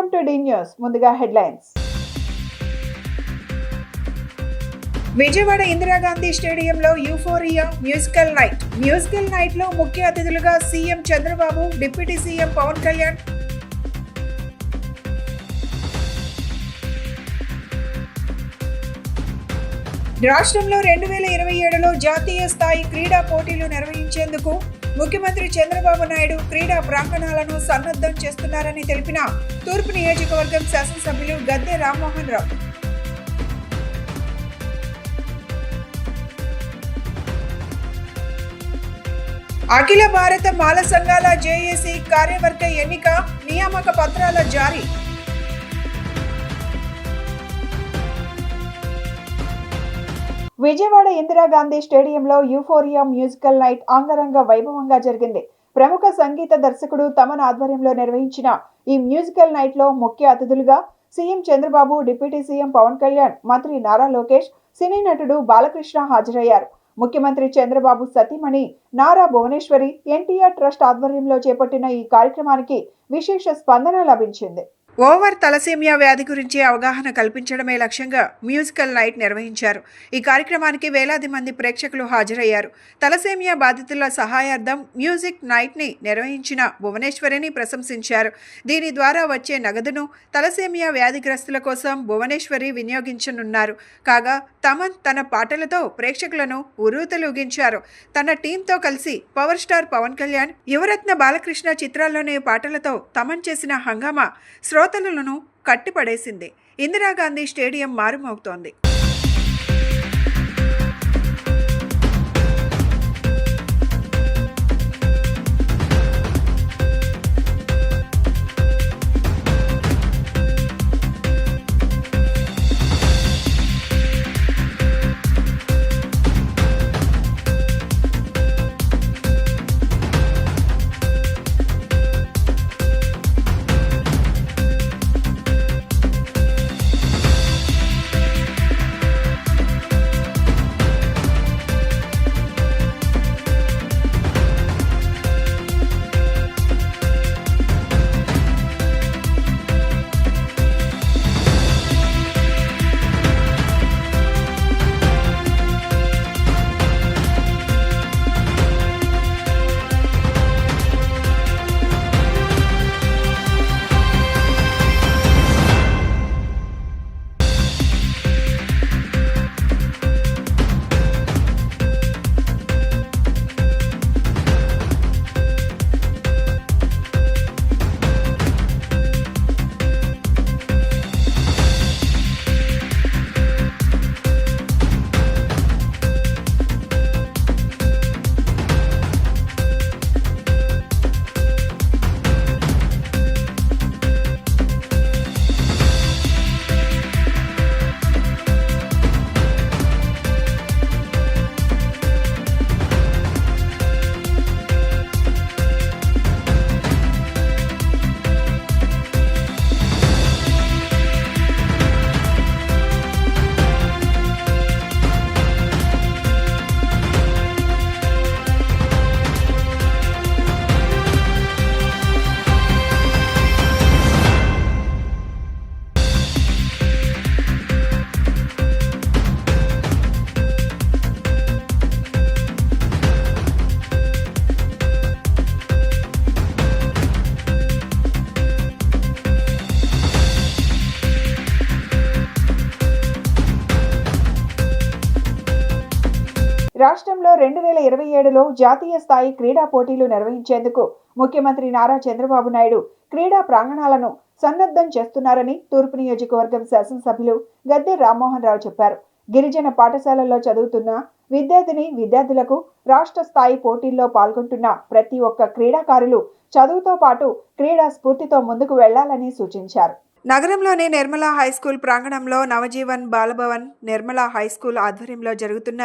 Welcome to the news. ముందుగా headlines. Vijayawada Indira Gandhi స్టేడియంలో euphoria musical night. Musical night లో ముఖ్య అతిథులుగా CM Chandrababu, deputy CM Pawan Kalyan. రాష్ట్రంలో 2027లో జాతీయ స్థాయి క్రీడా పోటీలు నిర్వహించేందుకు ముఖ్యమంత్రి చంద్రబాబు నాయుడు క్రీడా ప్రాంగణాలను సన్నద్ధం చేస్తున్నారని తెలిపిన తూర్పు నియోజకవర్గం శాసనసభ్యులు గద్దె రామ్మోహన్ రావు. అఖిల భారత మాల సంఘాల జేఏసీ కార్యవర్గ ఎన్నిక, నియామక పత్రాల జారీ. విజయవాడ ఇందిరాగాంధీ స్టేడియంలో యూఫోరియా మ్యూజికల్ నైట్ అంగరంగ వైభవంగా జరిగింది. ప్రముఖ సంగీత దర్శకుడు తమన్ ఆధ్వర్యంలో నిర్వహించిన ఈ మ్యూజికల్ నైట్ లో ముఖ్య అతిథులుగా CM Chandrababu, deputy CM Pawan Kalyan, మంత్రి నారా లోకేష్, సినీ నటుడు బాలకృష్ణ హాజరయ్యారు. ముఖ్యమంత్రి చంద్రబాబు సతీమణి నారా భువనేశ్వరి ఎన్టీఆర్ ట్రస్ట్ ఆధ్వర్యంలో చేపట్టిన ఈ కార్యక్రమానికి విశేష స్పందన లభించింది. ఓవర్ తలసేమియా వ్యాధి గురించి అవగాహన కల్పించడమే లక్ష్యంగా మ్యూజికల్ నైట్ నిర్వహించారు. ఈ కార్యక్రమానికి వేలాది మంది ప్రేక్షకులు హాజరయ్యారు. తలసేమియా బాధితుల సహాయార్థం మ్యూజిక్ నైట్ ని నిర్వహించిన భువనేశ్వరిని ప్రశంసించారు. దీని ద్వారా వచ్చే నగదును తలసేమియా వ్యాధిగ్రస్తుల కోసం భువనేశ్వరి వినియోగించనున్నారు. కాగా తమన్ తన పాటలతో ప్రేక్షకులను ఉర్రూతలూగించారు. తన టీంతో కలిసి పవర్ స్టార్ పవన్ కళ్యాణ్, యువరత్న బాలకృష్ణ చిత్రాల్లోని పాటలతో తమన్ చేసిన హంగామా శ్రోతలను కట్టిపడేసింది. ఇందిరాగాంధీ స్టేడియం మారుమోగుతోంది. రాష్ట్రంలో 2027లో జాతీయ స్థాయి క్రీడా పోటీలు నిర్వహించేందుకు ముఖ్యమంత్రి నారా చంద్రబాబు నాయుడు క్రీడా ప్రాంగణాలను సన్నద్ధం చేస్తున్నారని తూర్పు నియోజకవర్గం శాసనసభ్యులు గద్దె రామ్మోహన్ రావు చెప్పారు. గిరిజన పాఠశాలల్లో చదువుతున్న విద్యార్థులకు రాష్ట్ర స్థాయి పోటీల్లో పాల్గొంటున్న ప్రతి ఒక్క క్రీడాకారులు చదువుతో పాటు క్రీడా స్ఫూర్తితో ముందుకు వెళ్లాలని సూచించారు. నగరంలోని నిర్మలా హైస్కూల్ ప్రాంగణంలో నవజీవన్ బాలభవన్ నిర్మలా హైస్కూల్ ఆధ్వర్యంలో జరుగుతున్న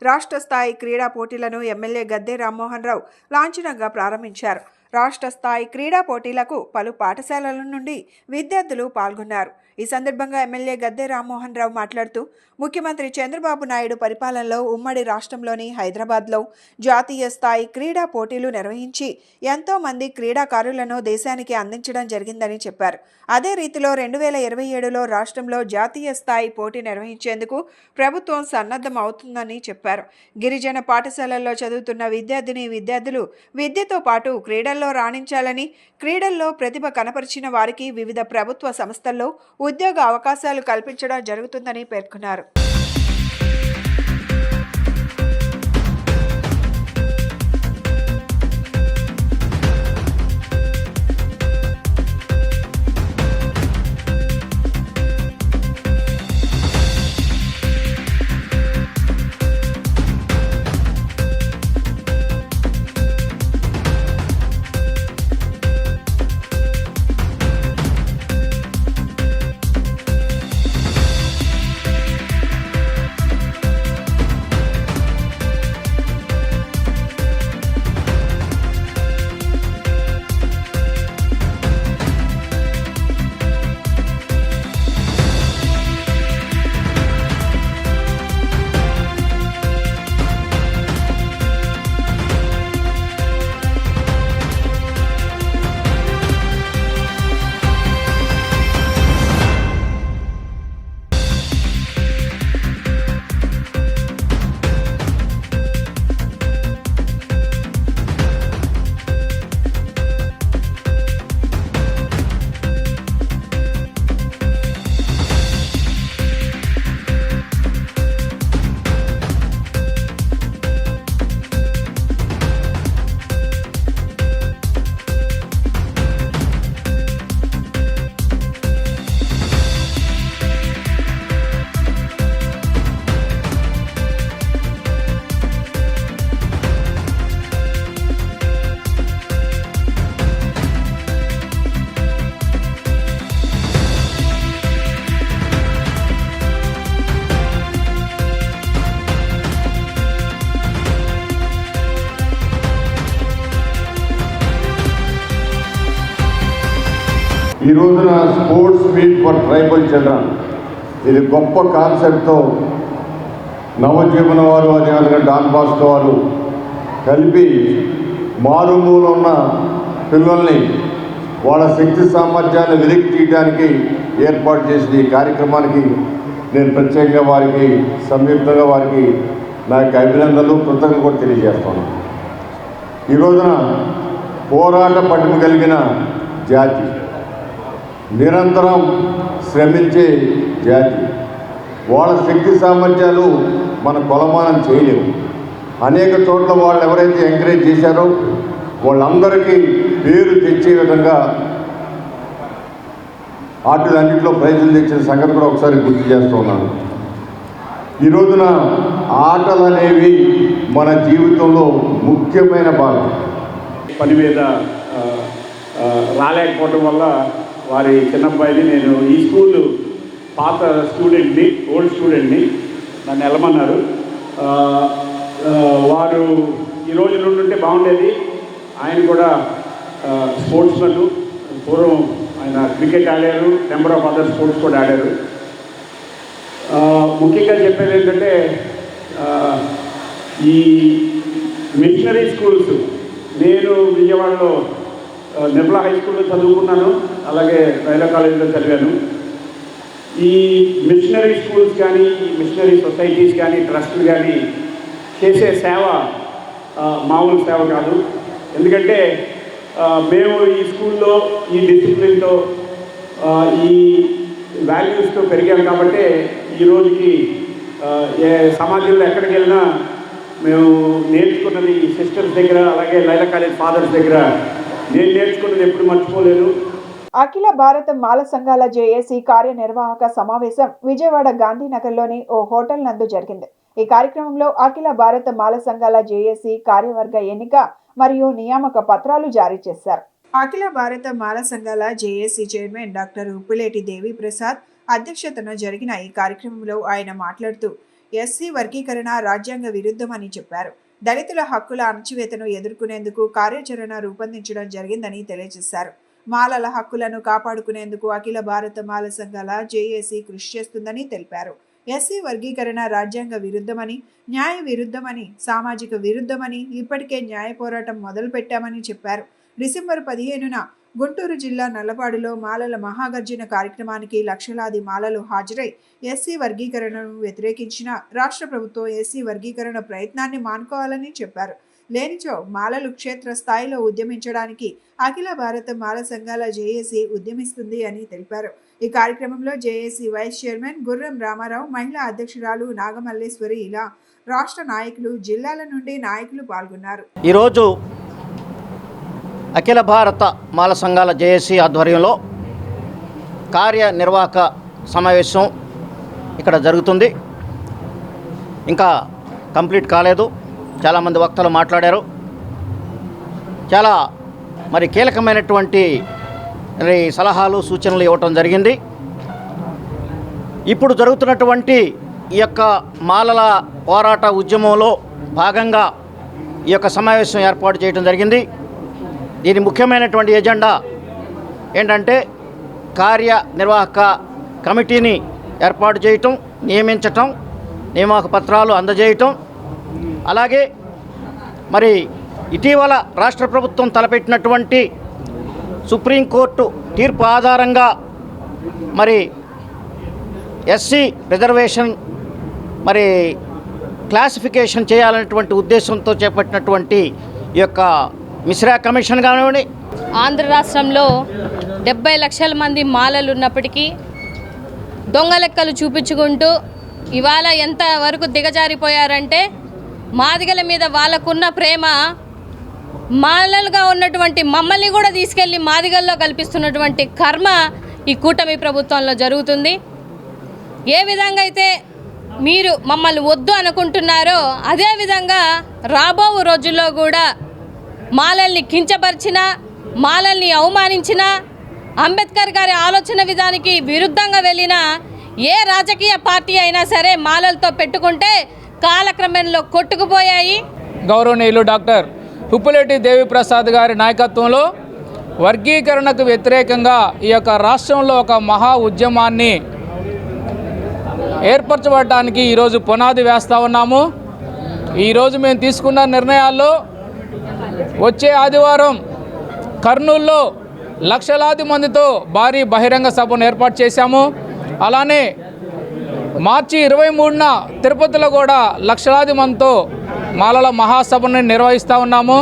రాష్ట్ర స్థాయి క్రీడా పోటీలను ఎమ్మెల్యే గద్దె రామ్మోహన్ రావు లాంఛనంగా ప్రారంభించారు. రాష్ట్ర స్థాయి క్రీడా పోటీలకు పలు పాఠశాలల నుండి విద్యార్థులు పాల్గొన్నారు. ఈ సందర్భంగా ఎమ్మెల్యే గద్దె రామ్మోహన్ రావు మాట్లాడుతూ ముఖ్యమంత్రి చంద్రబాబు నాయుడు పరిపాలనలో ఉమ్మడి రాష్ట్రంలోని హైదరాబాద్లో జాతీయ స్థాయి క్రీడా పోటీలు నిర్వహించి ఎంతో మంది క్రీడాకారులను దేశానికి అందించడం జరిగిందని చెప్పారు. అదే రీతిలో 2027లో రాష్ట్రంలో జాతీయ స్థాయి పోటీ నిర్వహించేందుకు ప్రభుత్వం సన్నద్ధం అవుతుందని చెప్పారు. గిరిజన పాఠశాలల్లో చదువుతున్న విద్యార్థులు విద్యతో పాటు క్రీడల్లో రాణించాలని, క్రీడల్లో ప్రతిభ కనపరిచిన వారికి వివిధ ప్రభుత్వ సంస్థల్లో ఉద్యోగ అవకాశాలు కల్పించడం జరుగుతుందని పేర్కొన్నారు. ఈ రోజున sports meet for tribal children ఇది గొప్ప కాన్సెప్ట్తో నవజీవన వారు అదేవిధంగా డాన్ బాస్కో వారు కలిపి మారుమూల ఉన్న పిల్లల్ని వాళ్ళ శక్తి సామర్థ్యాన్ని వెలికి తీయడానికి ఏర్పాటు చేసిన ఈ కార్యక్రమానికి నేను ప్రత్యేకంగా వారికి సంయుక్తంగా వారికి నా యొక్క అభినందనలు కృతజ్ఞతలు కూడా తెలియజేస్తాను. ఈ రోజున పోరాట పటిమ కలిగిన జాతి, నిరంతరం శ్రమించే జాతి, వాళ్ళ శక్తి సామర్థ్యాలు మన కొలమానం చేయలేవు. అనేక చోట్ల వాళ్ళు ఎవరైతే ఎంకరేజ్ చేశారో వాళ్ళందరికీ పేరు తెచ్చే విధంగా వాటిలన్నింటిలో ప్రైజులు తెచ్చిన సంగతి కూడా ఒకసారి గుర్తు చేస్తూ ఉన్నాను. ఈ రోజున ఆటలు అనేవి మన జీవితంలో ముఖ్యమైన భాగం. పని మీద రాలేకపోవటం వల్ల వారి చిన్నబ్బాయిని నేను ఈ స్కూల్ పాత స్టూడెంట్ని, ఓల్డ్ స్టూడెంట్ని నన్ను వెళ్ళమన్నారు. వారు ఈ రోజు నుండి ఉంటే బాగుండేది. ఆయన కూడా స్పోర్ట్స్మెన్, పూర్వం ఆయన క్రికెట్ ఆడారు, నెంబర్ ఆఫ్ అదర్ స్పోర్ట్స్ కూడా ఆడారు. ముఖ్యంగా చెప్పేది ఏంటంటే ఈ మిషనరీ స్కూల్స్, నేను విజయవాడలో నిర్మలా హై స్కూల్లో చదువుకున్నాను, అలాగే రైల్వే కాలేజీలో చదివాను. ఈ మిషనరీ స్కూల్స్ కానీ, ఈ మిషనరీ సొసైటీస్ కానీ, ట్రస్టులు కానీ చేసే సేవ మామూలు సేవ కాదు. ఎందుకంటే మేము ఈ స్కూల్లో ఈ డిసిప్లిన్తో ఈ వాల్యూస్తో పెరిగాం కాబట్టి ఈ రోజుకి సమాజంలో ఎక్కడికి వెళ్ళినా మేము నేర్చుకున్నది ఈ సిస్టర్స్ దగ్గర, అలాగే లైలా కాలేజ్ ఫాదర్స్ దగ్గర నేను నేర్చుకున్నది ఎప్పుడు మర్చిపోలేను. అఖిల భారత మాల సంఘాల జేఏసీ కార్యనిర్వాహక సమావేశం విజయవాడ గాంధీనగర్లోని ఓ హోటల్ నందు జరిగింది. ఈ కార్యక్రమంలో అఖిల భారత మాల సంఘాల జేఏసీ కార్యవర్గ ఎన్నిక మరియు నియామక పత్రాలు జారీ చేశారు. అఖిల భారత మాల సంఘాల జేఏసీ చైర్మన్ డాక్టర్ ఉప్పులేటి దేవి ప్రసాద్ అధ్యక్షతన జరిగిన ఈ కార్యక్రమంలో ఆయన మాట్లాడుతూ ఎస్సీ వర్గీకరణ రాజ్యాంగ విరుద్ధమని చెప్పారు. దళితుల హక్కుల అణచివేతను ఎదుర్కొనేందుకు కార్యాచరణ రూపొందించడం జరిగిందని తెలియజేశారు. మాలల హక్కులను కాపాడుకునేందుకు అఖిల భారత మాల సంఘాల జేఏసీ కృషి చేస్తుందని తెలిపారు. ఎస్సీ వర్గీకరణ రాజ్యాంగ విరుద్ధమని, న్యాయ విరుద్ధమని, సామాజిక విరుద్ధమని ఇప్పటికే న్యాయ పోరాటం మొదలుపెట్టామని చెప్పారు. డిసెంబర్ 15న గుంటూరు జిల్లా నల్లపాడులో మాలల మహాగర్జన కార్యక్రమానికి లక్షలాది మాలలు హాజరై ఎస్సీ వర్గీకరణను వ్యతిరేకించిన రాష్ట్ర ప్రభుత్వం ఎస్సీ వర్గీకరణ ప్రయత్నాన్ని మానుకోవాలని చెప్పారు. లేనిచో మాలలు క్షేత్ర స్థాయిలో ఉద్యమించడానికి అఖిల భారత మాల సంఘాల జేఏసీ ఉద్యమిస్తుంది అని తెలిపారు. ఈ కార్యక్రమంలో జేఏసీ వైస్ చైర్మన్ గుర్రం రామారావు, మహిళా అధ్యక్షురాలు నాగమల్లేశ్వరి ఇలా రాష్ట్ర నాయకులు, జిల్లాల నుండి నాయకులు పాల్గొన్నారు. ఈరోజు అఖిల భారత మాల సంఘాల జేఏసీ ఆధ్వర్యంలో కార్యనిర్వాహక సమావేశం ఇక్కడ జరుగుతుంది. ఇంకా కంప్లీట్ కాలేదు. చాలామంది వక్తలు మాట్లాడారు. చాలా కీలకమైనటువంటి సలహాలు, సూచనలు ఇవ్వటం జరిగింది. ఇప్పుడు జరుగుతున్నటువంటి ఈ యొక్క మాలల పోరాట ఉద్యమంలో భాగంగా ఈ యొక్క సమావేశం ఏర్పాటు చేయడం జరిగింది. దీని ముఖ్యమైనటువంటి ఎజెండా ఏంటంటే కార్యనిర్వాహక కమిటీని ఏర్పాటు చేయటం, నియమించటం, నియామక పత్రాలు అందజేయటం, అలాగే ఇటీవల రాష్ట్ర ప్రభుత్వం తలపెట్టినటువంటి సుప్రీంకోర్టు తీర్పు ఆధారంగా ఎస్సీ రిజర్వేషన్ క్లాసిఫికేషన్ చేయాలనేటువంటి ఉద్దేశంతో చేపట్టినటువంటి ఈ యొక్క మిశ్రా కమిషన్ కానివ్వండి. ఆంధ్ర రాష్ట్రంలో 70 లక్షల మంది మాలలు ఉన్నప్పటికీ దొంగ లెక్కలు చూపించుకుంటూ ఇవాళ ఎంతవరకు దిగజారిపోయారంటే మాదిగల మీద వాళ్ళకున్న ప్రేమ మాలలుగా ఉన్నటువంటి మమ్మల్ని కూడా తీసుకెళ్ళి మాదిగల్లో కల్పిస్తున్నటువంటి కర్మ ఈ కూటమి ప్రభుత్వంలో జరుగుతుంది. ఏ విధంగా అయితే మీరు మమ్మల్ని వద్దు అనుకుంటున్నారో అదేవిధంగా రాబో రోజుల్లో కూడా మాలల్ని కించపరిచిన, మాలల్ని అవమానించిన, అంబేద్కర్ గారి ఆలోచన విధానికి విరుద్ధంగా వెళ్ళిన ఏ రాజకీయ పార్టీ అయినా సరే మాలలతో పెట్టుకుంటే కాలక్రమంలో కొట్టుకుపోయాయి. గౌరవనీయులు డాక్టర్ ఉప్పులేటి దేవి ప్రసాద్ గారి నాయకత్వంలో వర్గీకరణకు వ్యతిరేకంగా ఈ యొక్క రాష్ట్రంలో ఒక మహా ఉద్యమాన్ని ఏర్పరచబడటానికి ఈరోజు పునాది వేస్తూ ఉన్నాము. ఈరోజు మేము తీసుకున్న నిర్ణయాల్లో వచ్చే ఆదివారం కర్నూలులో లక్షలాది మందితో భారీ బహిరంగ సభను ఏర్పాటు చేశాము. అలానే మార్చి 23న తిరుపతిలో కూడా లక్షలాది మందితో మాలల మహాసభను నిర్వహిస్తూ ఉన్నాము.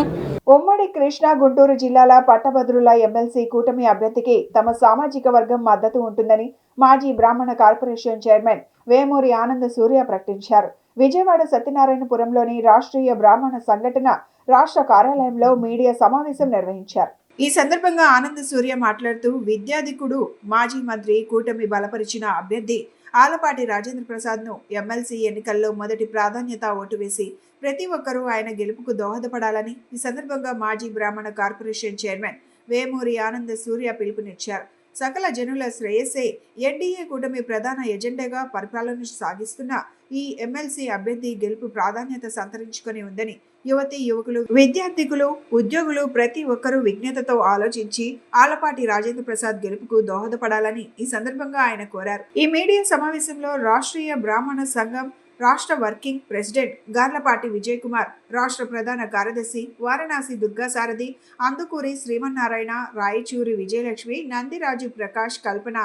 ఉమ్మడి కృష్ణా, గుంటూరు జిల్లాల పట్టభద్రుల ఎమ్మెల్సీ కూటమి అభ్యర్థికి తమ సామాజిక వర్గం మద్దతు ఉంటుందని మాజీ బ్రాహ్మణ కార్పొరేషన్ చైర్మన్ వేమూరి ఆనంద సూర్య ప్రకటించారు. విజయవాడ సత్యనారాయణపురంలోని రాష్ట్రీయ బ్రాహ్మణ సంఘటన రాష్ట్ర కార్యాలయంలో మీడియా సమావేశం నిర్వహించారు. ఈ సందర్భంగా ఆనంద సూర్య మాట్లాడుతూ విద్యాధికుడు, మాజీ మంత్రి, కూటమి బలపరిచిన అభ్యర్థి ఆలపాటి రాజేంద్ర ప్రసాద్ ను ఎమ్మెల్సీ ఎన్నికల్లో మొదటి ప్రాధాన్యత ఓటు వేసి ప్రతి ఒక్కరూ ఆయన గెలుపుకు దోహదపడాలని ఈ సందర్భంగా మాజీ బ్రాహ్మణ కార్పొరేషన్ చైర్మన్ వేమూరి ఆనంద సూర్య పిలుపునిచ్చారు. సకల జనుల శ్రేయస్సే ఎన్డీఏ కూటమి ప్రధాన ఎజెండాగా పరిపాలన సాగిస్తున్న ఈ ఎమ్మెల్సీ అభ్యర్థి గెలుపు ప్రాధాన్యత సంతరించుకొని ఉందని యువతి, యువకులు, విద్యార్థికులు, ఉద్యోగులు ప్రతి ఒక్కరూ విజ్ఞతతో ఆలోచించి ఆలపాటి రాజేంద్ర ప్రసాద్ గెలుపుకు దోహదపడాలని ఈ సందర్భంగా ఆయన కోరారు. ఈ మీడియా సమావేశంలో రాష్ట్రీయ బ్రాహ్మణ సంఘం రాష్ట్ర వర్కింగ్ ప్రెసిడెంట్ గార్లపాటి విజయ్ కుమార్, రాష్ట్ర ప్రధాన కార్యదర్శి వారణాసి దుర్గా సారథి, అందుకూరి శ్రీమన్నారాయణ, రాయచూరి విజయలక్ష్మి, నందిరాజు ప్రకాష్, కల్పన,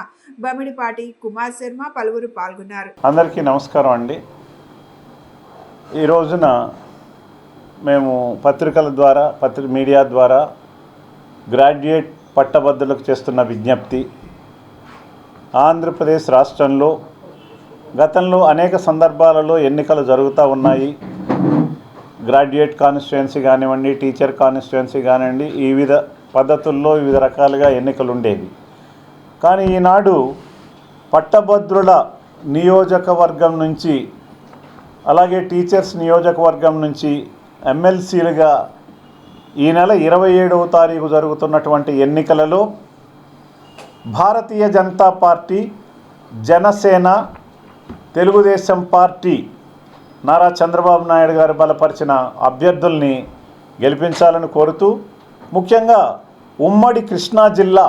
బమిడిపాటి కుమార్ శర్మ పలువురు పాల్గొన్నారు. అందరికీ నమస్కారం అండి. ఈ రోజున మేము పత్రికల ద్వారా, మీడియా ద్వారా గ్రాడ్యుయేట్ పట్టభద్రులకు చేస్తున్న విజ్ఞప్తి, ఆంధ్రప్రదేశ్ రాష్ట్రంలో గతంలో అనేక సందర్భాలలో ఎన్నికలు జరుగుతూ ఉన్నాయి. గ్రాడ్యుయేట్ కాన్స్టిట్యుయెన్సీ కానివ్వండి, టీచర్ కాన్స్టిట్యుయెన్సీ కానివ్వండి, ఈ వివిధ పద్ధతుల్లో వివిధ రకాలుగా ఎన్నికలు ఉండేవి. కానీ ఈనాడు పట్టభద్రుల నియోజకవర్గం నుంచి, అలాగే టీచర్స్ నియోజకవర్గం నుంచి ఎమ్మెల్సీలుగా ఈ నెల 27వ తారీఖు జరుగుతున్నటువంటి ఎన్నికలలో భారతీయ జనతా పార్టీ, జనసేన, తెలుగుదేశం పార్టీ నారా చంద్రబాబు నాయుడు గారు బలపరిచిన అభ్యర్థుల్ని గెలిపించాలని కోరుతూ, ముఖ్యంగా ఉమ్మడి కృష్ణా జిల్లా,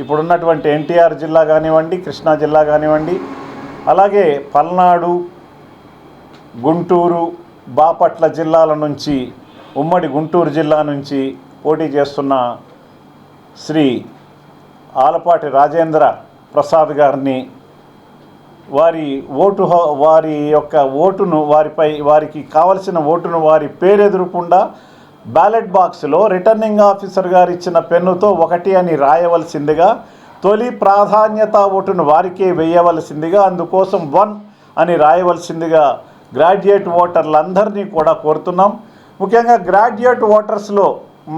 ఇప్పుడున్నటువంటి ఎన్టీఆర్ జిల్లా కానివ్వండి, కృష్ణా జిల్లా కానివ్వండి, అలాగే పల్నాడు, గుంటూరు, బాపట్ల జిల్లాల నుంచి, ఉమ్మడి గుంటూరు జిల్లా నుంచి పోటీ చేస్తున్న శ్రీ ఆలపాటి రాజేంద్ర ప్రసాద్ గారిని వారి యొక్క ఓటును వారికి కావలసిన ఓటును వారి పేరెదురకుండా బ్యాలెట్ బాక్స్లో రిటర్నింగ్ ఆఫీసర్ గారు ఇచ్చిన పెన్నుతో 1 అని రాయవలసిందిగా, తొలి ప్రాధాన్యత ఓటును వారికే వేయవలసిందిగా, అందుకోసం 1 అని రాయవలసిందిగా గ్రాడ్యుయేట్ ఓటర్లందరినీ కూడా కోరుతున్నాం. ముఖ్యంగా గ్రాడ్యుయేట్ ఓటర్స్లో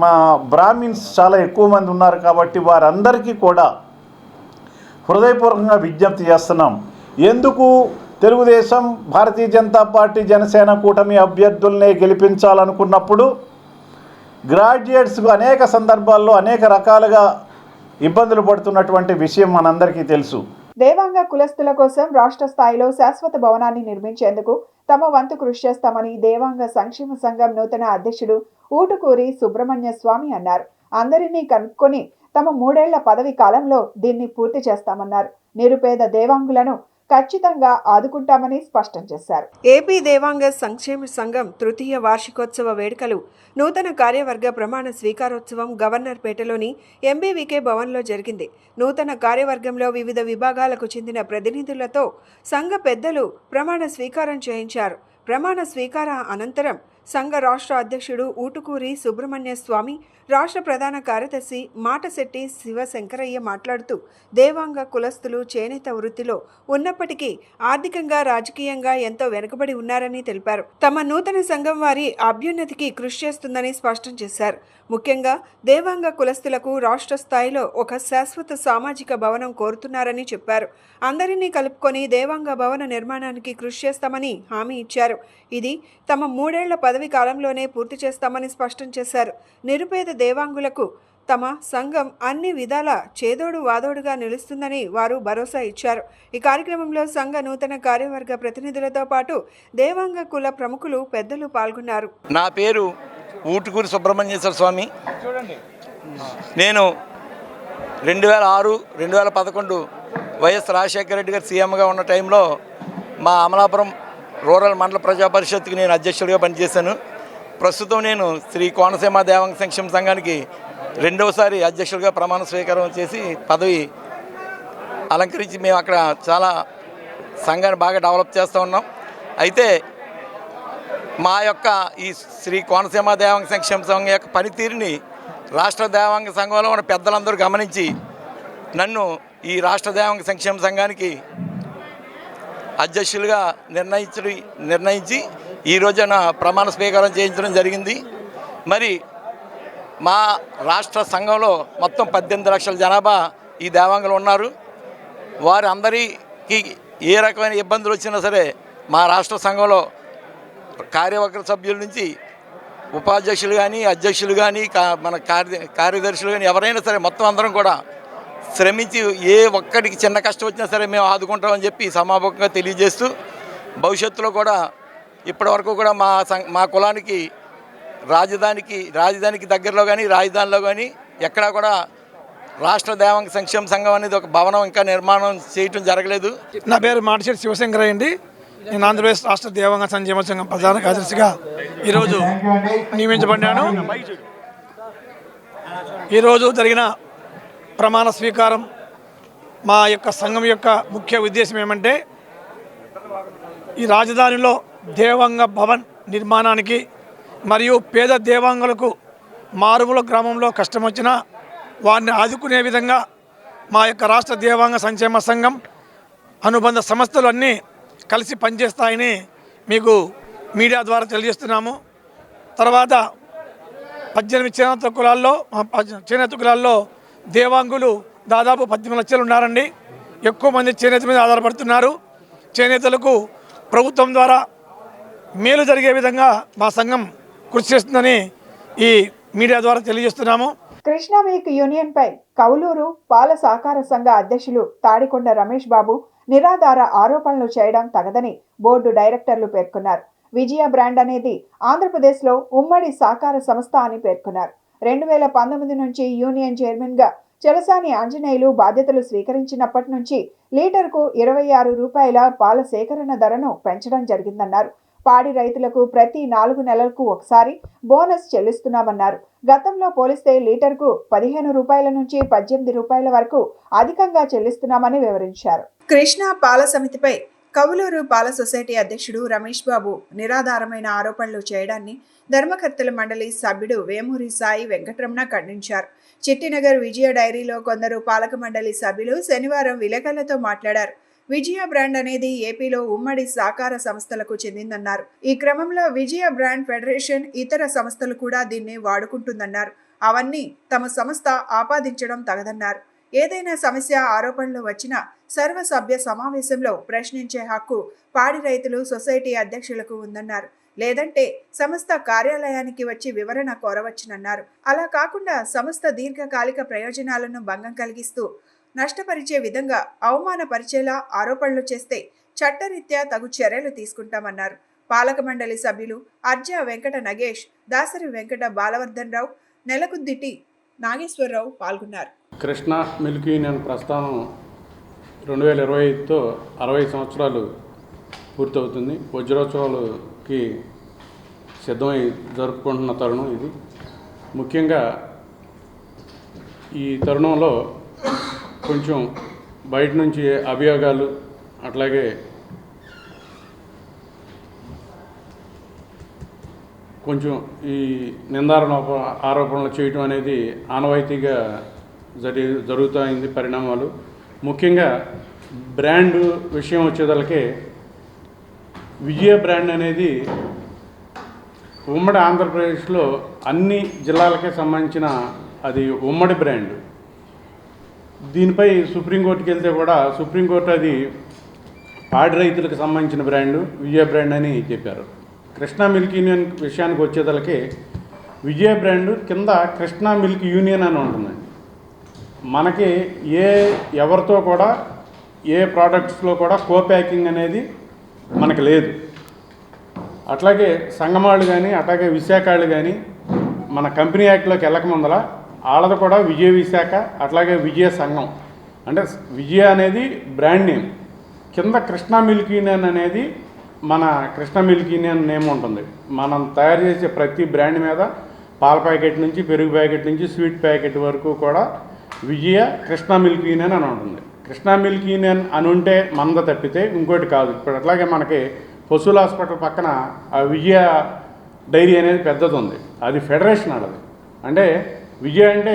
మా బ్రాహ్మిన్స్ చాలా ఎక్కువ మంది ఉన్నారు కాబట్టి వారందరికీ కూడా హృదయపూర్వకంగా విజ్ఞప్తి చేస్తున్నాం. ఎందుకు తెలుగుదేశం, భారతీయ జనతా పార్టీ, జనసేన కూటమి అభ్యర్థుల్నే గెలిపించాలనుకున్నప్పుడు గ్రాడ్యుయేట్స్కు అనేక సందర్భాల్లో అనేక రకాలుగా ఇబ్బందులు పడుతున్నటువంటి విషయం మనందరికీ తెలుసు. దేవాంగ కులస్తుల కోసం రాష్ట్ర స్థాయిలో శాశ్వత భవనాన్ని నిర్మించేందుకు తమ వంతు కృషి చేస్తామని దేవాంగ సంక్షేమ సంఘం నూతన అధ్యక్షుడు ఊటుకూరి సుబ్రహ్మణ్య స్వామి అన్నారు. అందరినీ కనుక్కొని తమ 3 ఏళ్ల పదవి కాలంలో దీన్ని పూర్తి చేస్తామన్నారు. నిరుపేద దేవాంగులను ఖచ్చితంగా ఆదుకుంటామని స్పష్టం చేశారు. ఏపీ దేవాంగ సంక్షేమ సంఘం తృతీయ వార్షికోత్సవ వేడుకలు నూతన కార్యవర్గ ప్రమాణ స్వీకారోత్సవం గవర్నర్పేటలోని ఎంబీవీకే భవన్లో జరిగింది. నూతన కార్యవర్గంలో వివిధ విభాగాలకు చెందిన ప్రతినిధులతో సంఘ పెద్దలు ప్రమాణ స్వీకారం చేయించారు. ప్రమాణ స్వీకార అనంతరం సంఘ రాష్ట్ర అధ్యక్షుడు ఊటుకూరి సుబ్రహ్మణ్య స్వామి, రాష్ట్ర ప్రధాన కార్యదర్శి మాటశెట్టి శివశంకరయ్య మాట్లాడుతూ దేవాంగ కులస్తులు చేనేత వృత్తిలో ఉన్నప్పటికీ ఆర్థికంగా, రాజకీయంగా ఎంతో వెనుకబడి ఉన్నారని తెలిపారు. తమ నూతన సంఘం వారి అభ్యున్నతికి కృషి చేస్తుందని స్పష్టం చేశారు. ముఖ్యంగా దేవాంగ కులస్తులకు రాష్ట్ర స్థాయిలో ఒక శాశ్వత సామాజిక భవనం కోరుతున్నారని చెప్పారు. అందరినీ కలుపుకొని దేవాంగ భవన నిర్మాణానికి కృషి చేస్తామని హామీ ఇచ్చారు. ఇది తమ 3 ఏళ్ల పదవి కాలంలోనే పూర్తి చేస్తామని స్పష్టం చేశారు. నిరుపేద దేవాంగులకు తమ సంఘం అన్ని విధాల చేదోడు వాదోడుగా నిలుస్తుందని వారు భరోసా ఇచ్చారు. ఈ కార్యక్రమంలో సంఘ నూతన కార్యవర్గ ప్రతినిధులతో పాటు దేవాంగ కుల ప్రముఖులు, పెద్దలు పాల్గొన్నారు. నా పేరు ఊటుకూరి సుబ్రహ్మణ్యేశ్వర స్వామి. నేను 2006, 2011 వైఎస్ రాజశేఖర రెడ్డి గారు సీఎంగా ఉన్న టైంలో మా అమలాపురం రూరల్ మండల ప్రజా పరిషత్కి నేను అధ్యక్షుడిగా పనిచేశాను. ప్రస్తుతం నేను శ్రీ కోనసీమ దేవాంగ సంక్షేమ సంఘానికి 2వసారి అధ్యక్షుడిగా ప్రమాణ స్వీకారం చేసి పదవి అలంకరించి మేము అక్కడ చాలా సంఘాన్ని బాగా డెవలప్ చేస్తూ ఉన్నాం. అయితే మా యొక్క ఈ శ్రీ కోనసీమ దేవాంగ సంక్షేమ సంఘం యొక్క పనితీరుని రాష్ట్ర దేవాంగ సంఘంలో ఉన్న పెద్దలందరూ గమనించి నన్ను ఈ రాష్ట్ర దేవాంగ సంక్షేమ సంఘానికి అధ్యక్షులుగా నిర్ణయించి ఈ రోజున ప్రమాణ స్వీకారం చేయించడం జరిగింది. మరి మా రాష్ట్ర సంఘంలో మొత్తం 18 లక్షల జనాభా ఈ దేవాంగులు ఉన్నారు. వారి అందరికీ ఏ రకమైన ఇబ్బందులు వచ్చినా సరే మా రాష్ట్ర సంఘంలో కార్యవర్గ సభ్యుల నుంచి ఉపాధ్యక్షులు కానీ, అధ్యక్షులు కానీ, మన కార్యదర్శులు కానీ ఎవరైనా సరే మొత్తం అందరం కూడా శ్రమించి ఏ ఒక్కడికి చిన్న కష్టం వచ్చినా సరే మేము ఆదుకుంటామని చెప్పి సమాపకంగా తెలియజేస్తూ, భవిష్యత్తులో కూడా ఇప్పటివరకు కూడా మా కులానికి రాజధానికి దగ్గరలో కానీ, రాజధానిలో కానీ ఎక్కడా కూడా రాష్ట్ర దేవాంగ సంక్షేమ సంఘం అనేది ఒక భవనం ఇంకా నిర్మాణం చేయటం జరగలేదు. నా పేరు మాటశెట్టి శివశంకరయ్య అండి. నేను ఆంధ్రప్రదేశ్ రాష్ట్ర దేవాంగ సంక్షేమ సంఘం ప్రధాన కార్యదర్శిగా ఈరోజు నియమించబడ్డాను. ఈరోజు జరిగిన ప్రమాణ స్వీకారం మా యొక్క సంఘం యొక్క ముఖ్య ఉద్దేశం ఏమంటే, ఈ రాజధానిలో దేవాంగ భవన్ నిర్మాణానికి మరియు పేద దేవాంగులకు మారుమూల గ్రామంలో కష్టం వచ్చినా వారిని ఆదుకునే విధంగా మా యొక్క రాష్ట్ర దేవాంగ సంక్షేమ సంఘం అనుబంధ సంస్థలు అన్నీ కలిసి పనిచేస్తాయని మీకు మీడియా ద్వారా తెలియజేస్తున్నాము. తర్వాత 18 చేనేత కులాల్లో దేవాంగులు దాదాపు 18 లక్షలు ఉన్నారండి. ఎక్కువ మంది చేనేత మీద ఆధారపడుతున్నారు. చేనేతలకు ప్రభుత్వం ద్వారా మేలు జరిగే విధంగా మా సంఘం కృషి చేస్తుందని ఈ మీడియా ద్వారా తెలియజేస్తున్నాము. కృష్ణా మిల్క్ యూనియన్ పై కౌలూరు పాల సహకార సంఘ అధ్యక్షులు తాడికొండ రమేష్ బాబు నిరాధార ఆరోపణలు చేయడం తగదని బోర్డు డైరెక్టర్లు పేర్కొన్నారు. విజయ బ్రాండ్ అనేది ఆంధ్రప్రదేశ్లో ఉమ్మడి సహకార సంస్థ అని పేర్కొన్నారు. 2019 నుంచి యూనియన్ చైర్మన్ గా చలసాని ఆంజనేయులు బాధ్యతలు స్వీకరించినప్పటి నుంచి లీటర్కు 26 రూపాయల పాల సేకరణ ధరను పెంచడం జరిగిందన్నారు. పాడి రైతులకు ప్రతి 4 నెలలకు ఒకసారి బోనస్ చెల్లిస్తున్నామన్నారు. గతంలో పోలిస్తే లీటర్కు 15 రూపాయల నుంచి 18 రూపాయల వరకు అధికంగా చెల్లిస్తున్నామని వివరించారు. కృష్ణా పాల సమితిపై కౌలూరు పాల సొసైటీ అధ్యక్షుడు రమేష్ బాబు నిరాధారమైన ఆరోపణలు చేయడాన్ని ధర్మకర్తల మండలి సభ్యుడు వేమూరి సాయి వెంకటరమణ ఖండించారు. చిట్టినగర్ విజయ డైరీలో కొందరు పాలక మండలి సభ్యులు శనివారం విలేకరులతో మాట్లాడారు. విజయ బ్రాండ్ అనేది ఏపీలో ఉమ్మడి సహకార సంస్థలకు చెందిందన్నారు. ఈ క్రమంలో విజయ బ్రాండ్ ఫెడరేషన్ ఇతర సంస్థలు కూడా దీన్ని వాడుకుంటుందన్నారు. అవన్నీ తమ సంస్థ ఆపాదించడం తగదన్నారు. ఏదైనా సమస్య ఆరోపణలు వచ్చినా సర్వసభ్య సమావేశంలో ప్రశ్నించే హక్కు పాడి రైతులు సొసైటీ అధ్యక్షులకు ఉందన్నారు. లేదంటే సంస్థ కార్యాలయానికి వచ్చి వివరణ కోరవచ్చునన్నారు. అలా కాకుండా సంస్థ దీర్ఘకాలిక ప్రయోజనాలను భంగం కలిగిస్తూ నష్టపరిచే విధంగా అవమానపరిచేలా ఆరోపణలు చేస్తే చట్టరీత్యా తగు చర్యలు తీసుకుంటామన్నారు. పాలక మండలి సభ్యులు అర్జా వెంకట నగేష్, దాసరి వెంకట బాలవర్ధన్ రావు, నెలకుద్దిటి నాగేశ్వరరావు పాల్గొన్నారు. కృష్ణా మిల్క్ యూనియన్ ప్రస్థానం 2025తో 60 సంవత్సరాలు పూర్తవుతుంది. వజ్రోత్సవాలకి సిద్ధమై జరుపుకుంటున్న తరుణం ఇది. ముఖ్యంగా ఈ తరుణంలో కొంచెం బయట నుంచి అభియోగాలు, అట్లాగే కొంచెం ఈ ఆరోపణలు చేయటం అనేది ఆనవాయితీగా జరుగుతాయింది పరిణామాలు. ముఖ్యంగా బ్రాండ్ విషయం వచ్చేదలకే విజయ బ్రాండ్ అనేది ఉమ్మడి ఆంధ్రప్రదేశ్లో అన్ని జిల్లాలకే సంబంధించిన అది ఉమ్మడి బ్రాండ్. దీనిపై సుప్రీంకోర్టుకి వెళ్తే కూడా సుప్రీంకోర్టు అది పాడి రైతులకు సంబంధించిన బ్రాండు విజయ బ్రాండ్ అని చెప్పారు. కృష్ణా మిల్క్ యూనియన్ విషయానికి వచ్చేదలకే విజయ బ్రాండ్ కింద కృష్ణా మిల్క్ యూనియన్ అని ఉంటుందండి. మనకి ఎవరితో కూడా ఏ ప్రోడక్ట్స్లో కూడా కో-ప్యాకింగ్ అనేది మనకు లేదు. అట్లాగే సంగమాళ్ళు కానీ అట్లాగే విశాఖలు కానీ మన కంపెనీ యాక్ట్లోకి వెళ్ళక ముందల వాళ్ళది కూడా విజయ విశాఖ, అట్లాగే విజయ సంఘం, అంటే విజయ అనేది బ్రాండ్ నేమ్, కింద కృష్ణా మిల్క్ యూనియన్ అనేది మన కృష్ణా మిల్క్ యూనియన్ నేమ్ ఉంటుంది. మనం తయారు చేసే ప్రతి బ్రాండ్ మీద పాల ప్యాకెట్ నుంచి పెరుగు ప్యాకెట్ నుంచి స్వీట్ ప్యాకెట్ వరకు కూడా విజయ కృష్ణా మిల్క్ యూనియన్ అని ఉంటుంది. కృష్ణా మిల్క్ యూనియన్ అని ఉంటే మంద తప్పితే ఇంకోటి కాదు. ఇప్పుడు అట్లాగే మనకి పశువుల హాస్పిటల్ పక్కన ఆ విజయ డైరీ అనేది పెద్దది ఉంది, అది ఫెడరేషన్ వాళ్ళది. అంటే విజయ అంటే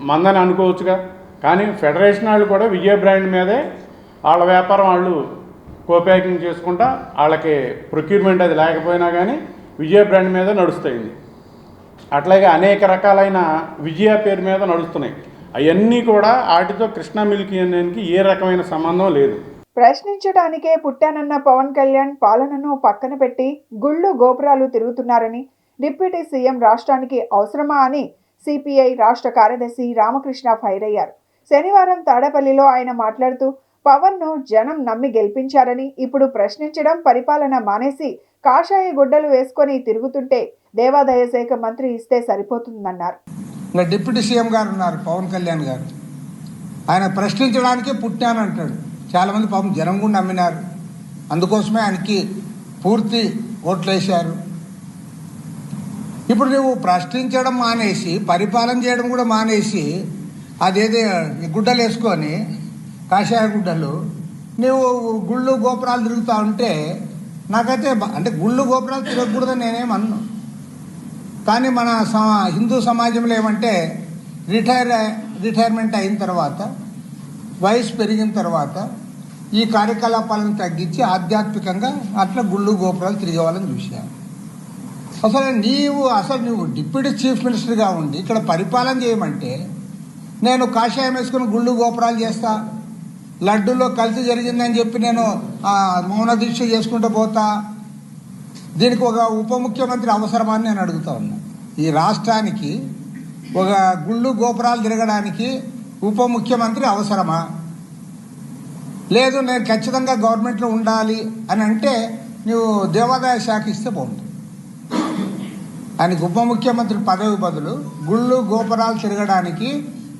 మందని అనుకోవచ్చుగా, కానీ ఫెడరేషన్ వాళ్ళు కూడా విజయ బ్రాండ్ మీదే వాళ్ళ వ్యాపారం వాళ్ళు కో-ప్యాకింగ్ చేసుకుంటా వాళ్ళకి ప్రొక్యూర్మెంట్ అది లేకపోయినా కానీ విజయ బ్రాండ్ మీద నడుస్తాయింది. అట్లాగే అనేక రకాలైన విజయ పేరు మీద నడుస్తున్నాయి. అవన్నీ కూడా వాటితో కృష్ణా మిల్క్ యూనియన్కి ఏ రకమైన సంబంధం లేదు. ప్రశ్నించడానికే పుట్టానన్న పవన్ కళ్యాణ్ పాలనను పక్కన పెట్టి గుళ్ళు గోపురాలు తిరుగుతున్నారని డిప్యూటీ సీఎం రాష్ట్రానికి అవసరమా అని సిపిఐ రాష్ట్ర కార్యదర్శి రామకృష్ణ ఫైర్ అయ్యారు. శనివారం తాడేపల్లిలో ఆయన మాట్లాడుతూ పవన్ను జనం నమ్మి గెలిపించారని ఇప్పుడు ప్రశ్నించడం, పరిపాలన మానేసి కాషాయ గుడ్డలు వేసుకొని తిరుగుతుంటే దేవాదాయ శాఖ మంత్రి ఇస్తే సరిపోతుందన్నారు. ఇంకా డిప్యూటీ సీఎం గారు ఉన్నారు పవన్ కళ్యాణ్ గారు, ఆయన ప్రశ్నించడానికే పుట్టానంటాడు. చాలామంది పాపం జనం కూడా నమ్మినారు, అందుకోసమే ఆయనకి పూర్తి ఓట్లు వేశారు. ఇప్పుడు నువ్వు ప్రశ్నించడం మానేసి పరిపాలన చేయడం కూడా మానేసి అదేదో గుడ్డలు వేసుకొని కాషాయ గుడ్డలు నువ్వు గుళ్ళు గోపురాలు తిరుగుతూ ఉంటే నాకైతే అంటే గుళ్ళు గోపురాలు తిరగకూడదని నేనేమన్నా. కానీ మన హిందూ సమాజంలో ఏమంటే రిటైర్మెంట్ అయిన తర్వాత వయసు పెరిగిన తర్వాత ఈ కార్యకలాపాలను తగ్గించి ఆధ్యాత్మికంగా అట్లా గుళ్ళు గోపురాలు తిరిగేవాళ్ళని చూశాను. అసలు నువ్వు డిప్యూటీ చీఫ్ మినిస్టర్గా ఉండి ఇక్కడ పరిపాలన చేయమంటే నేను కాషాయం వేసుకుని గుళ్ళు గోపురాలు చేస్తా, లడ్డూలో కల్తీ జరిగిందని చెప్పి నేను మౌన దీక్ష చేసుకుంటూ పోతా, దీనికి ఒక ఉప ముఖ్యమంత్రి అవసరమని నేను అడుగుతా ఉన్నా. ఈ రాష్ట్రానికి ఒక గుళ్ళు గోపురాలు తిరగడానికి ఉప ముఖ్యమంత్రి అవసరమా? లేదు నేను ఖచ్చితంగా గవర్నమెంట్లో ఉండాలి అని అంటే నువ్వు దేవాదాయ శాఖ ఇస్తే బాగుంటుంది. ఆయనకు ఉప ముఖ్యమంత్రి పదవి బదులు గుళ్ళు గోపురాలు తిరగడానికి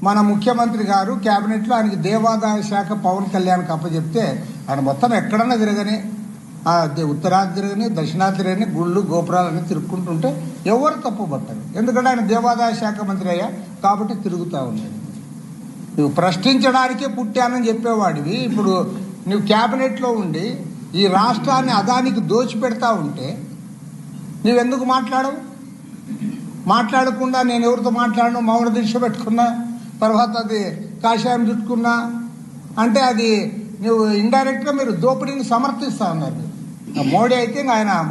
మన ముఖ్యమంత్రి గారు క్యాబినెట్లో ఆయనకి దేవాదాయ శాఖ పవన్ కళ్యాణ్కి అప్పచెప్తే ఆయన మొత్తం ఎక్కడన్నా తిరగని, ఉత్తరాది తిరగని, దక్షిణాది తిరగని, గుళ్ళు గోపురాలన్నీ తిరుక్కుంటుంటే ఎవరు తప్పు పట్టరు. ఎందుకంటే ఆయన దేవాదాయ శాఖ మంత్రి అయ్యా కాబట్టి తిరుగుతూ ఉన్నాడు. నువ్వు ప్రశ్నించడానికే పుట్టానని చెప్పేవాడివి, ఇప్పుడు నువ్వు క్యాబినెట్లో ఉండి ఈ రాష్ట్రాన్ని అదానికి దోచిపెడతా ఉంటే నువ్వెందుకు మాట్లాడవు? మాట్లాడకుండా నేను ఎవరితో మాట్లాడను, మౌన దీక్ష పెట్టుకున్నా, తర్వాత అది కాషాయం చుట్టుకున్నా అంటే అది నువ్వు ఇండైరెక్ట్గా మీరు దోపిడీని సమర్థిస్తా ఉన్నారు. మోడీ అయితే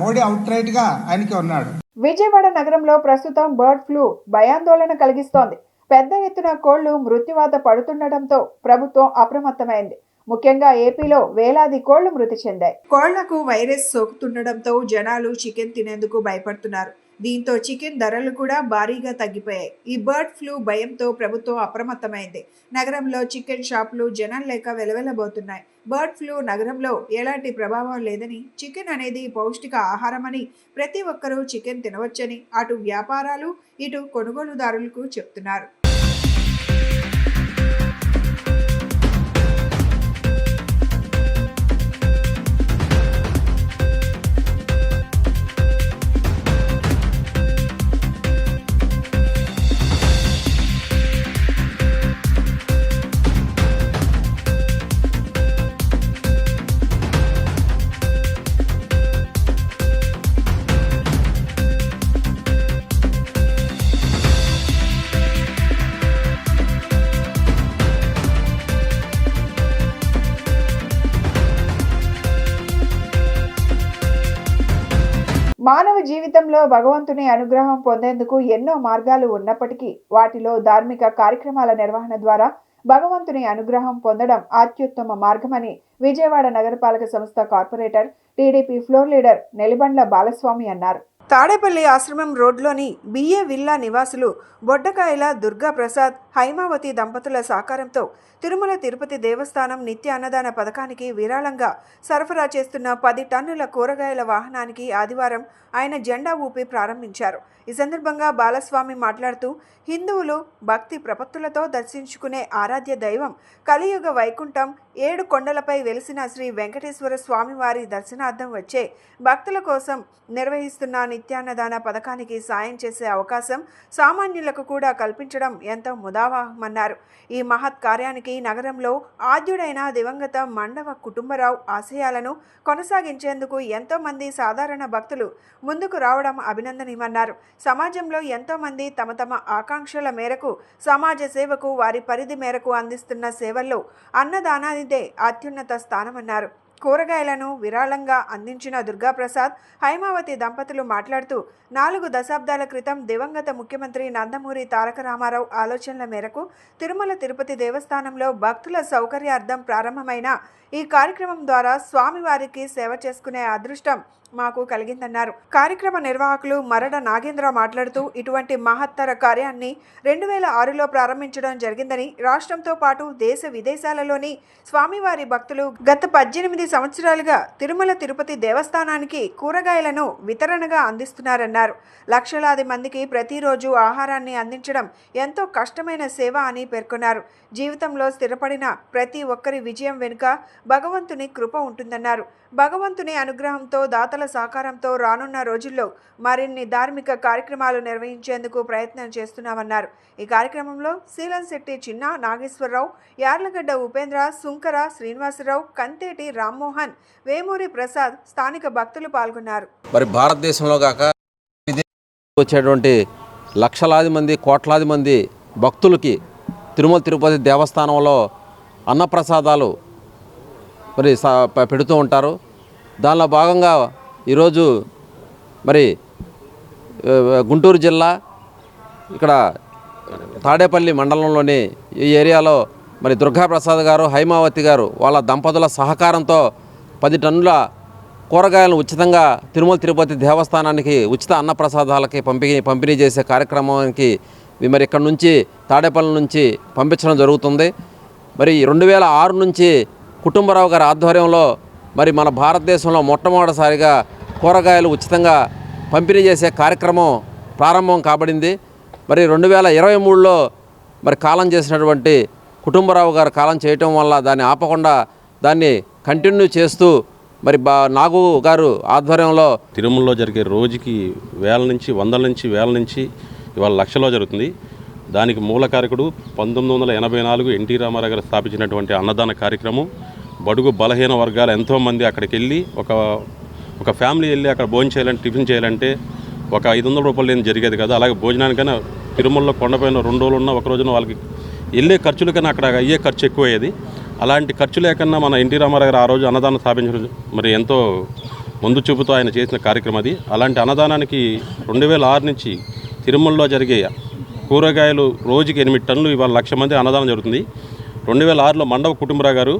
మోడీ అవుట్ రైట్గా ఆయనకే ఉన్నాడు. విజయవాడ నగరంలో ప్రస్తుతం బర్డ్ ఫ్లూ భయాందోళన కలిగిస్తోంది. పెద్ద ఎత్తున కోళ్లు మృత్యువాత పడుతుండటంతో ప్రభుత్వం అప్రమత్తమైంది. ముఖ్యంగా ఏపీలో వేలాది కోళ్లు మృతి చెందాయి. కోళ్లకు వైరస్ సోకుతుండటంతో జనాలు చికెన్ తినేందుకు భయపడుతున్నారు. దీంతో చికెన్ ధరలు కూడా భారీగా తగ్గిపోయాయి. ఈ బర్డ్ ఫ్లూ భయంతో ప్రభుత్వం అప్రమత్తమైంది. నగరంలో చికెన్ షాపులు జనం లేక వెలవెలబోతున్నాయి. బర్డ్ ఫ్లూ నగరంలో ఎలాంటి ప్రభావం లేదని, చికెన్ అనేది పౌష్టిక ఆహారమని, ప్రతి ఒక్కరూ చికెన్ తినవచ్చని అటు వ్యాపారాలు ఇటు కొనుగోలుదారులకు చెప్తున్నారు. మానవ జీవితంలో భగవంతుని అనుగ్రహం పొందేందుకు ఎన్నో మార్గాలు ఉన్నప్పటికీ వాటిలో ధార్మిక కార్యక్రమాల నిర్వహణ ద్వారా భగవంతుని అనుగ్రహం పొందడం అత్యుత్తమ మార్గమని విజయవాడ నగరపాలక సంస్థ corporator TDP floor leader Nelibandla Balaswamy అన్నారు. తాడేపల్లి ఆశ్రమం రోడ్లోని బిఏ విల్లా నివాసులు బొడ్డకాయల దుర్గా ప్రసాద్, హైమావతి దంపతుల సహకారంతో తిరుమల తిరుపతి దేవస్థానం నిత్య అన్నదాన పథకానికి విరాళంగా సరఫరా చేస్తున్న 10 టన్నుల కూరగాయల వాహనానికి ఆదివారం ఆయన జెండా ఊపి ప్రారంభించారు. ఈ సందర్భంగా బాలస్వామి మాట్లాడుతూ, హిందువులు భక్తి ప్రపత్తులతో దర్శించుకునే ఆరాధ్య దైవం కలియుగ వైకుంఠం 7 కొండలపై వెలిసిన శ్రీ వెంకటేశ్వర స్వామి వారి దర్శనార్థం వచ్చే భక్తుల కోసం నిర్వహిస్తున్న నిత్యాన్నదాన పథకానికి సాయం చేసే అవకాశం సామాన్యులకు కూడా కల్పించడం ఎంతో ముదావహమన్నారు. ఈ మహత్ కార్యానికి నగరంలో ఆద్యుడైన దివంగత మండవ కుటుంబరావు ఆశయాలను కొనసాగించేందుకు ఎంతో మంది సాధారణ భక్తులు ముందుకు రావడం అభినందనీయమన్నారు. సమాజంలో ఎంతో మంది తమ తమ ఆకాంక్షల మేరకు సమాజ సేవకు వారి పరిధి మేరకు అందిస్తున్న సేవల్లో అన్నదానానిదే అత్యున్నత స్థానమన్నారు. కూరగాయలను విరాళంగా అందించిన దుర్గాప్రసాద్, హైమావతి దంపతులు మాట్లాడుతూ 4 దశాబ్దాల క్రితం దివంగత ముఖ్యమంత్రి నందమూరి తారక రామారావు ఆలోచనల మేరకు తిరుమల తిరుపతి దేవస్థానంలో భక్తుల సౌకర్యార్థం ప్రారంభమైన ఈ కార్యక్రమం ద్వారా స్వామివారికి సేవ చేసుకునే అదృష్టం మాకు కలిగిందన్నారు. కార్యక్రమ నిర్వాహకులు మరడ నాగేంద్ర మాట్లాడుతూ, ఇటువంటి మహత్తర కార్యాన్ని 2006లో ప్రారంభించడం జరిగిందని, రాష్ట్రంతో పాటు దేశ విదేశాలలోని స్వామివారి భక్తులు గత 18 సంవత్సరాలుగా తిరుమల తిరుపతి దేవస్థానానికి కూరగాయలను వితరణగా అందిస్తున్నారన్నారు. లక్షలాది మందికి ప్రతిరోజు ఆహారాన్ని అందించడం ఎంతో కష్టమైన సేవ అని పేర్కొన్నారు. జీవితంలో స్థిరపడిన ప్రతి ఒక్కరి విజయం వెనుక భగవంతుని కృప ఉంటుందన్నారు. భగవంతుని అనుగ్రహంతో దాతల సహకారంతో రానున్న రోజుల్లో మరిన్ని ధార్మిక కార్యక్రమాలు నిర్వహించేందుకు ప్రయత్నం చేస్తున్నామన్నారు. ఈ కార్యక్రమంలో శీలంశెట్టి చిన్న, నాగేశ్వరరావు, యార్లగడ్డ ఉపేంద్ర, సుంకర శ్రీనివాసరావు, కంతేటి రామ్మోహన్, వేమూరి ప్రసాద్, స్థానిక భక్తులు పాల్గొన్నారు. మరి భారతదేశంలో కాక వచ్చేటువంటి లక్షలాది మంది, కోట్లాది మంది భక్తులకి తిరుమల తిరుపతి దేవస్థానంలో అన్నప్రసాదాలు మరి పెడుతూ ఉంటారు. దానిలో భాగంగా ఈరోజు మరి గుంటూరు జిల్లా ఇక్కడ తాడేపల్లి మండలంలోని ఈ ఏరియాలో మరి దుర్గాప్రసాద్ గారు, హైమావతి గారు వాళ్ళ దంపతుల సహకారంతో 10 టన్నుల కూరగాయలను ఉచితంగా తిరుమల తిరుపతి దేవస్థానానికి ఉచిత అన్నప్రసాదాలకి పంపిణీ చేసే కార్యక్రమానికి మరి ఇక్కడ నుంచి తాడేపల్లి నుంచి పంపించడం జరుగుతుంది. మరి 2006 నుంచి కుటుంబరావు గారి ఆధ్వర్యంలో మరి మన భారతదేశంలో మొట్టమొదటిసారిగా కూరగాయలు ఉచితంగా పంపిణీ చేసే కార్యక్రమం ప్రారంభం కాబడింది. మరి 2023లో మరి కాలం చేసినటువంటి కుటుంబరావు గారు కాలం చేయటం వల్ల దాన్ని ఆపకుండా దాన్ని కంటిన్యూ చేస్తూ మరి నాగు గారు ఆధ్వర్యంలో తిరుమలలో జరిగే రోజుకి వేల నుంచి వందల నుంచి వేల నుంచి ఇవాళ లక్షలో జరుగుతుంది. దానికి మూల కారకుడు 1984 ఎన్టీ రామారావు గారు స్థాపించినటువంటి అన్నదాన కార్యక్రమం. బడుగు బలహీన వర్గాలు ఎంతోమంది అక్కడికి వెళ్ళి ఒక ఫ్యామిలీ వెళ్ళి అక్కడ భోజనం చేయాలంటే టిఫిన్ చేయాలంటే ఒక 500 రూపాయలు లేని జరిగేది కదా. అలాగే భోజనానికైనా తిరుమలలో కొండపైన 2 రోజులు ఉన్న ఒక రోజున వాళ్ళకి వెళ్ళే ఖర్చుల కన్నా అక్కడ అయ్యే ఖర్చు ఎక్కువయ్యేది. అలాంటి ఖర్చు లేకన్నా మన ఎన్టీ రామారావు గారు ఆ రోజు అన్నదానం స్థాపించడం మరి ఎంతో ముందు చూపుతో ఆయన చేసిన కార్యక్రమం అది. అలాంటి అన్నదానానికి 2006 నుంచి తిరుమలలో జరిగే కూరగాయలు రోజుకి 8 టన్నులు ఇవాళ 1,00,000 మంది అన్నదానం జరుగుతుంది. 2006లో మండవ కుటుంబరావు గారు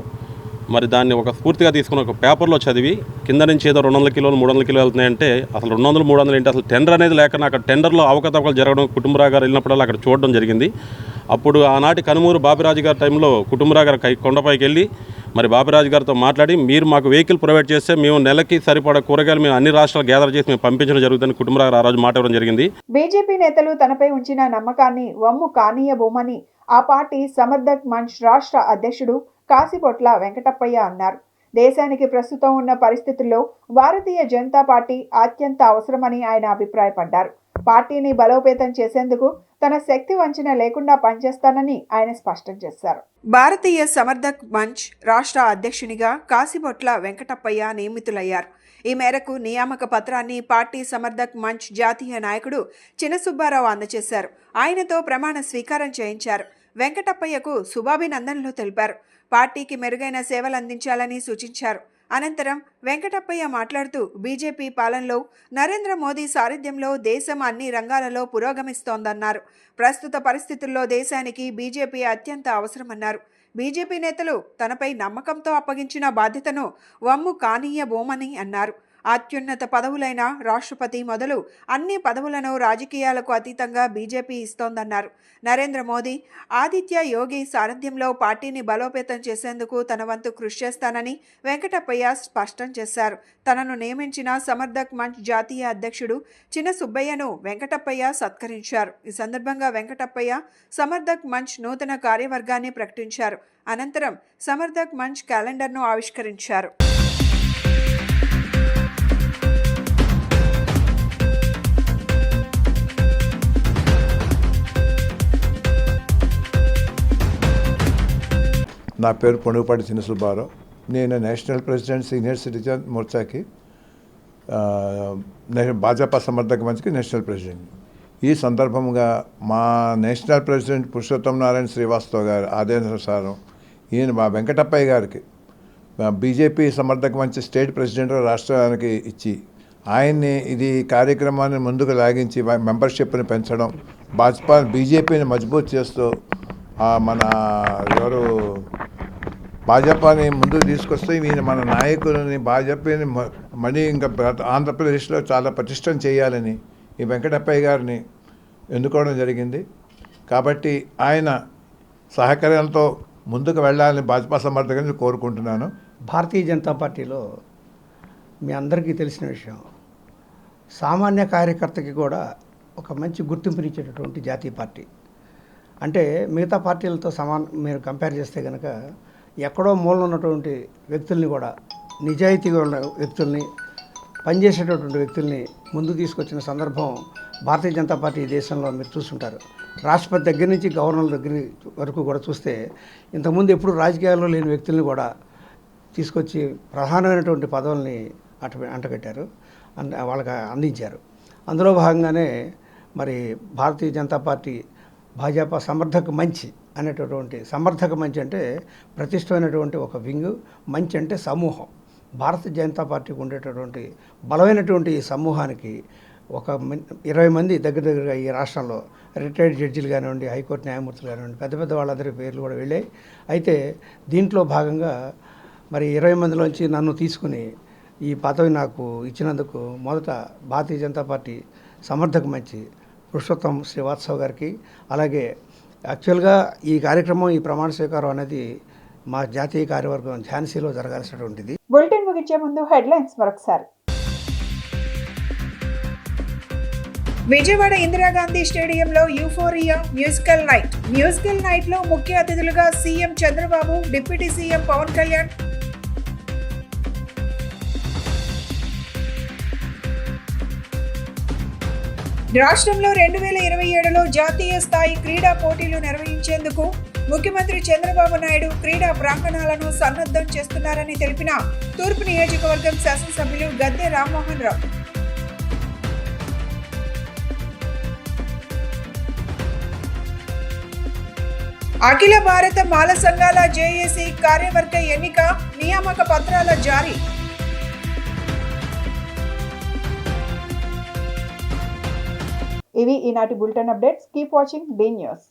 మరి దాన్ని ఒక స్ఫూర్తిగా తీసుకుని ఒక పేపర్లో చదివి కింద నుంచి ఏదో 200 కిలోలు 300 కిలోలు వెళ్తున్నాయంటే అసలు 200 300 ఏంటి, అసలు టెండర్ అనేది లేకుండా అక్కడ టెండర్లో అవకతవకలు జరగడం కుటుంబరావు గారు వెళ్ళినప్పుడల్లా అక్కడ చూడడం జరిగింది. అప్పుడు ఆనాటి కనుమూరు బాపిరాజు గారి టైంలో కుటుంబరావు గారు కొండపైకి వెళ్ళి మరి బాపిరాజు గారితో మాట్లాడి మీరు మాకు వెహికల్ ప్రొవైడ్ చేస్తే మేము నెలకి సరిపడా కూరగాయలు మేము అన్ని రాష్ట్రాలు గ్యాదర్ చేసి మేము పంపించడం జరుగుతుందని కుటుంబరావు గారు ఆ రోజు మాట ఇవ్వడం జరిగింది. బీజేపీ నేతలు తనపై ఉంచిన నమ్మకాన్ని వమ్ము కానీయబోమని ఆ పార్టీ సమర్థక్ మంచ్ రాష్ట్ర అధ్యక్షుడు కాసిబొట్ల వెంకటప్పయ్య అన్నారు. దేశానికి ప్రస్తుతం ఉన్న పరిస్థితుల్లో భారతీయ జనతా పార్టీ అత్యంత అవసరమని ఆయన అభిప్రాయపడ్డారు. పార్టీని బలోపేతం చేసేందుకు తన శక్తి వంచన లేకుండా పనిచేస్తానని ఆయన స్పష్టం చేశారు. భారతీయ సమర్థక్ మంచ్ రాష్ట్ర అధ్యక్షునిగా కాసిబొట్ల వెంకటప్పయ్య నియమితులయ్యారు. ఈ మేరకు నియామక పత్రాన్ని పార్టీ సమర్థక్ మంచ్ జాతీయ నాయకుడు చినసుబ్బారావు అందజేశారు. ఆయనతో ప్రమాణ స్వీకారం చేయించారు. వెంకటప్పయ్యకు శుభాభినందనలు తెలిపారు. పార్టీకి మెరుగైన సేవలు అందించాలని సూచించారు. అనంతరం వెంకటప్పయ్య మాట్లాడుతూ బీజేపీ పాలనలో నరేంద్ర మోదీ సారథ్యంలో దేశం అన్ని రంగాలలో పురోగమిస్తోందన్నారు. ప్రస్తుత పరిస్థితుల్లో దేశానికి బీజేపీ అత్యంత అవసరమన్నారు. బీజేపీ నేతలు తనపై నమ్మకంతో అప్పగించిన బాధ్యతను వమ్ము కానీయబోమని అన్నారు. అత్యున్నత పదవులైన రాష్ట్రపతి మొదలు అన్ని పదవులను రాజకీయాలకు అతీతంగా బీజేపీ ఇస్తోందన్నారు. నరేంద్ర మోదీ, ఆదిత్య యోగి సారథ్యంలో పార్టీని బలోపేతం చేసేందుకు తన వంతు కృషి చేస్తానని వెంకటప్పయ్య స్పష్టం చేశారు. తనను నియమించిన సమర్థక్ మంచ్ జాతీయ అధ్యక్షుడు చిన్న సుబ్బయ్యను వెంకటప్పయ్య సత్కరించారు. ఈ సందర్భంగా వెంకటప్పయ్య సమర్థక్ మంచ్ నూతన కార్యవర్గాన్ని ప్రకటించారు. అనంతరం సమర్థక్ మంచ్ క్యాలెండర్ను ఆవిష్కరించారు. నా పేరు పొనుగుపాటి చిన్న సుబ్బారావు. నేను నేషనల్ ప్రెసిడెంట్ సీనియర్ సిటిజన్ మోర్చాకి భాజపా సమర్థక మంచ్కి నేషనల్ ప్రెసిడెంట్. ఈ సందర్భంగా మా నేషనల్ ప్రెసిడెంట్ పురుషోత్తం నారాయణ శ్రీవాస్తవ్ గారి ఆదేశానుసారం ఈయన మా వెంకటప్పయ్య గారికి BJP Samarthak Manch state president రాష్ట్రానికి ఇచ్చి ఆయన్ని ఇది కార్యక్రమాన్ని ముందుకు లాగించి మెంబర్షిప్ని పెంచడం, బీజేపీని మజబూత్ చేస్తూ మన భాజపాని ముందుకు తీసుకొస్తే ఈయన మన నాయకులని భాజపాని మళ్ళీ ఇంకా ఆంధ్రప్రదేశ్లో చాలా పటిష్టం చేయాలని ఈ వెంకటప్పయ్య గారిని ఎన్నుకోవడం జరిగింది. కాబట్టి ఆయన సహకారంతో ముందుకు వెళ్ళాలని భాజపా సమర్థకులను కోరుకుంటున్నాను. భారతీయ జనతా పార్టీలో మీ అందరికీ తెలిసిన విషయం, సామాన్య కార్యకర్తకి కూడా ఒక మంచి గుర్తింపునిచ్చేటటువంటి జాతీయ పార్టీ. అంటే మిగతా పార్టీలతో మీరు కంపేర్ చేస్తే కనుక ఎక్కడో మూలన ఉన్నటువంటి వ్యక్తుల్ని కూడా, నిజాయితీగా ఉన్న వ్యక్తుల్ని, పనిచేసేటటువంటి వ్యక్తుల్ని ముందుకు తీసుకొచ్చిన సందర్భం భారతీయ జనతా పార్టీ దేశంలో మీరు చూస్తుంటారు. రాష్ట్రపతి దగ్గర నుంచి గవర్నర్ దగ్గర వరకు కూడా చూస్తే ఇంతకుముందు ఎప్పుడు రాజకీయాల్లో లేని వ్యక్తుల్ని కూడా తీసుకొచ్చి ప్రధానమైనటువంటి పదవుల్ని అంటగట్టారు, వాళ్ళకి అందించారు. అందులో భాగంగానే మరి భారతీయ జనతా పార్టీ భాజపా సమర్థక మంచి అనేటటువంటి, సమర్థక మంచి అంటే ప్రతిష్టమైనటువంటి ఒక వింగ్, మంచి అంటే సమూహం. భారతీయ జనతా పార్టీకి ఉండేటటువంటి బలమైనటువంటి ఈ సమూహానికి ఒక 20 మంది దగ్గరగా ఈ రాష్ట్రంలో రిటైర్డ్ జడ్జిలు కానివ్వండి, హైకోర్టు న్యాయమూర్తులు కానివ్వండి, పెద్ద పెద్ద వాళ్ళందరి పేర్లు కూడా వెళ్ళాయి. అయితే దీంట్లో భాగంగా మరి 20 మందిలోంచి నన్ను తీసుకుని ఈ పదవి నాకు ఇచ్చినందుకు మొదట భారతీయ జనతా పార్టీ సమర్థక మంచి పురుషోత్తం శ్రీవాత్సవ్ గారికి, అలాగే యాక్చువల్గా ఈ కార్యక్రమం, ఈ ప్రమాణ స్వీకారం అనేది మా జాతీయ కార్యవర్గం ఝాన్సీలో జరగాల్సినటువంటిది. బులెటిన్ ముగించే ముందు హెడ్లైన్స్ మరొకసారి. విజయవాడ ఇందిరాగాంధీ స్టేడియంలో euphoria musical night. Musical night లో ముఖ్య అతిథులుగా CM Chandrababu, deputy CM Pawan Kalyan. రాష్ట్రంలో 2027లో జాతీయ స్థాయి క్రీడా పోటీలు నిర్వహించేందుకు ముఖ్యమంత్రి చంద్రబాబు నాయుడు క్రీడా ప్రాంగణాలను సన్నద్ధం చేస్తున్నారని తెలిపిన తూర్పు నియోజకవర్గం శాసనసభ్యులు గద్దె రామ్మోహన్ రావు. అఖిల భారత మాల సంఘాల జేఏసీ కార్యవర్గ ఎన్నిక, నియామక పత్రాల జారీ. ఇవి ఈనాటి bulletin updates. Keep watching the news.